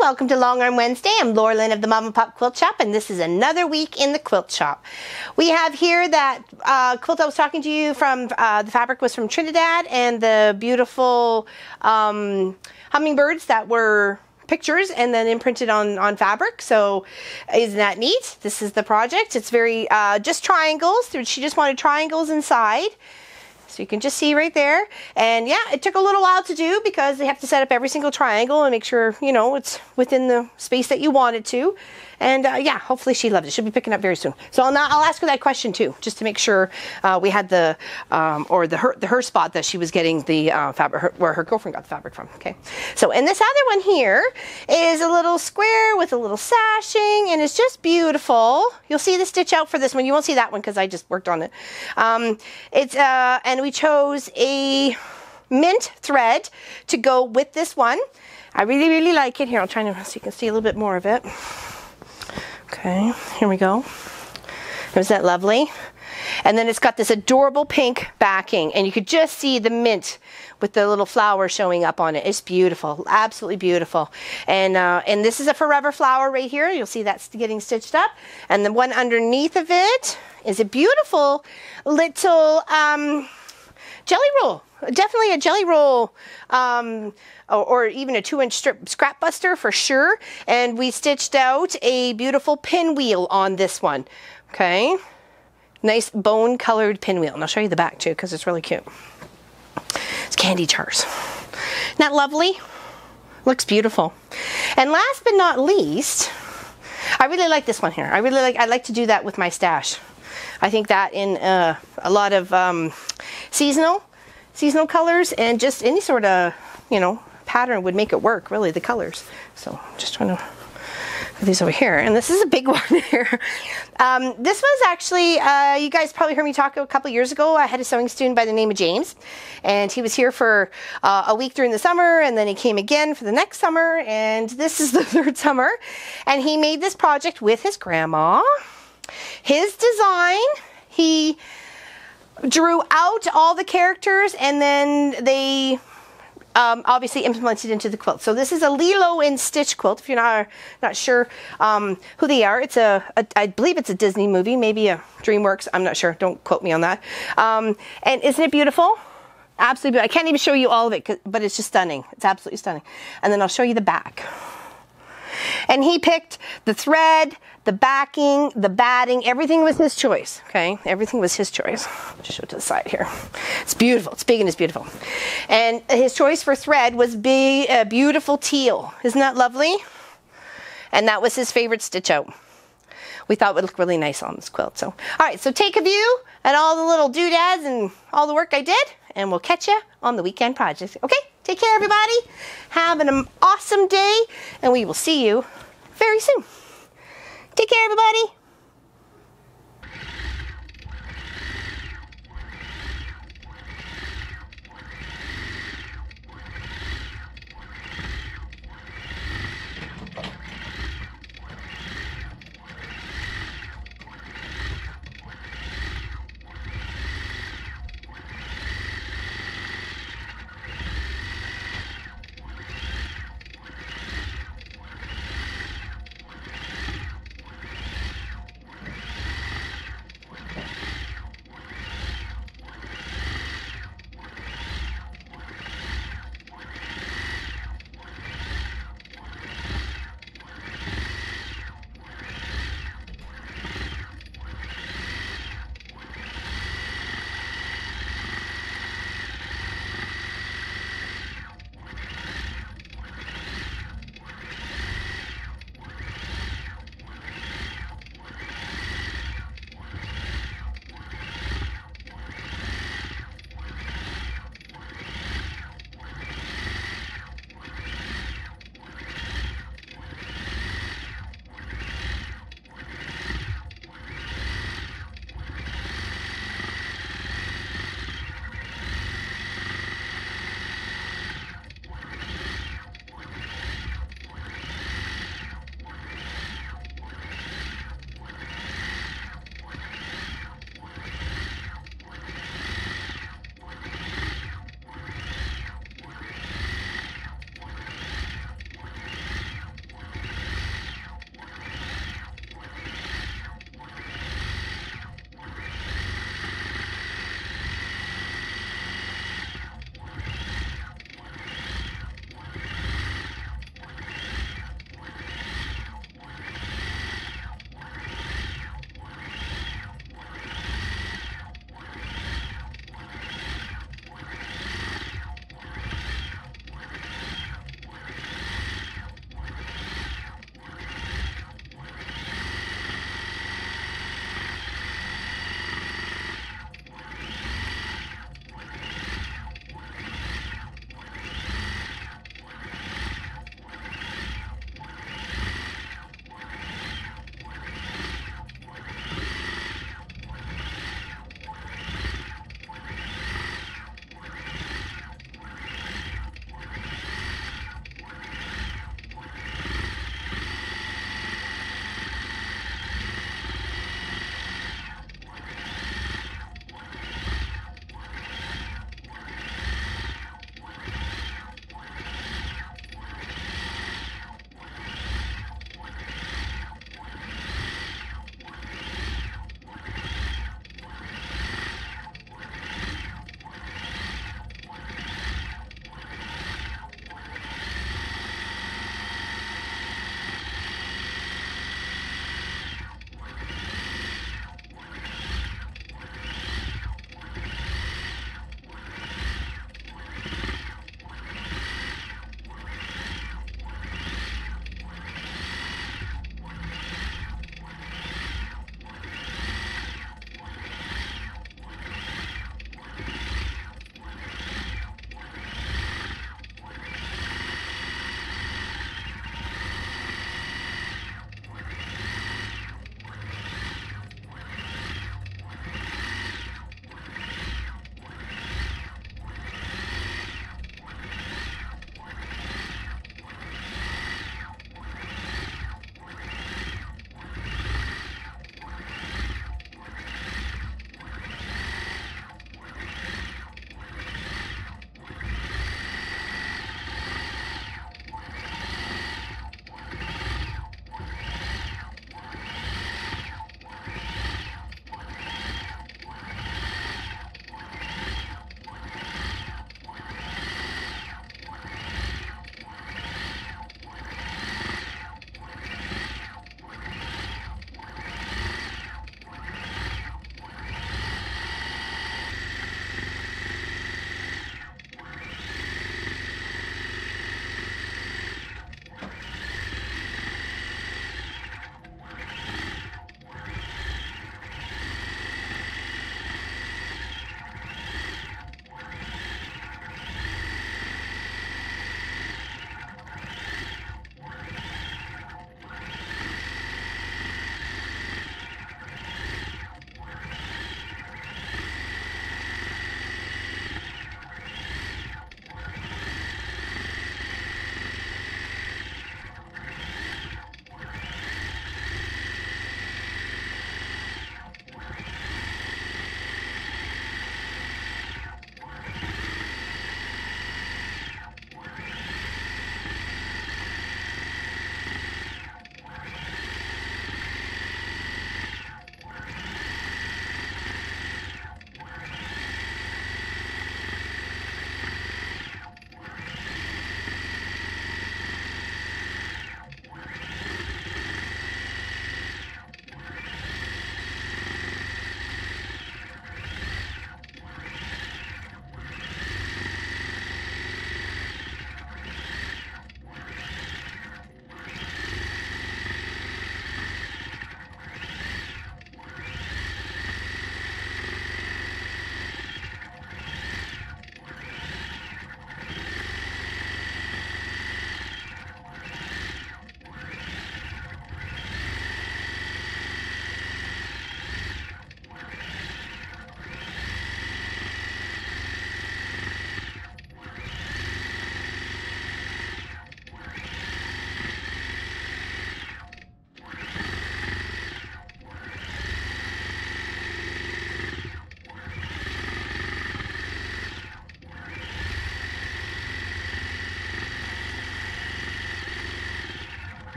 Welcome to Long Arm Wednesday. I'm Laura Lynn of the Mom and Pop Quilt Shop, and this is another week in the quilt shop. We have here that quilt I was talking to you from, the fabric was from Trinidad, and the beautiful hummingbirds that were pictures and then imprinted on fabric. So isn't that neat? This is the project. It's very just triangles. She just wanted triangles inside. So you can just see right there. And yeah, it took a little while to do because they have to set up every single triangle and make sure, you know, it's within the space that you want it to. And yeah, hopefully she loved it. She'll be picking up very soon. So I'll ask her that question too, just to make sure we had the, or her spot that she was getting the fabric, where her girlfriend got the fabric from. Okay. So, and this other one here is a little square with a little sashing, and it's just beautiful. You'll see the stitch out for this one. You won't see that one because I just worked on it. And we chose a mint thread to go with this one. I really, really like it. Here, I'll try to, so you can see a little bit more of it. Okay, here we go. Isn't that lovely? And then it's got this adorable pink backing, and you could just see the mint with the little flower showing up on it. It's beautiful, absolutely beautiful. And this is a forever flower right here. You'll see that's getting stitched up. And the one underneath of it is a beautiful little jelly roll. Definitely a jelly roll, or even a 2-inch strip scrap buster for sure. And we stitched out a beautiful pinwheel on this one. Okay, nice bone colored pinwheel. And I'll show you the back too because it's really cute. It's candy jars. Isn't that lovely? Looks beautiful. And last but not least, I really like this one here. I like to do that with my stash. I think that in a lot of seasonal colors and just any sort of, you know, pattern would make it work, really, the colors. So I'm just trying to put these over here. And this is a big one here. This was actually, you guys probably heard me talk a couple years ago. I had a sewing student by the name of James, and he was here for a week during the summer, and then he came again for the next summer, and this is the third summer. And he made this project with his grandma. His design, he drew out all the characters, and then they obviously implemented into the quilt. So this is a Lilo and Stitch quilt. If you're not sure who they are, it's I believe it's a Disney movie, maybe a DreamWorks. I'm not sure. Don't quote me on that. And isn't it beautiful? Absolutely beautiful. I can't even show you all of it, but it's just stunning. It's absolutely stunning. And then I'll show you the back. And he picked the thread, the backing, the batting, everything was his choice, okay? Everything was his choice. I'll just show it to the side here. It's beautiful. It's big and it's beautiful. And his choice for thread was beautiful teal. Isn't that lovely? And that was his favorite stitch out. We thought it would look really nice on this quilt. So, all right, so take a view at all the little doodads and all the work I did, and we'll catch you on the weekend project. Okay? Take care, everybody. Have an awesome day, and we will see you very soon. Take care, everybody.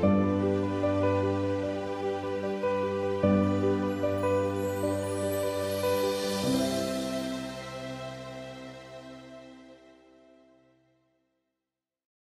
you.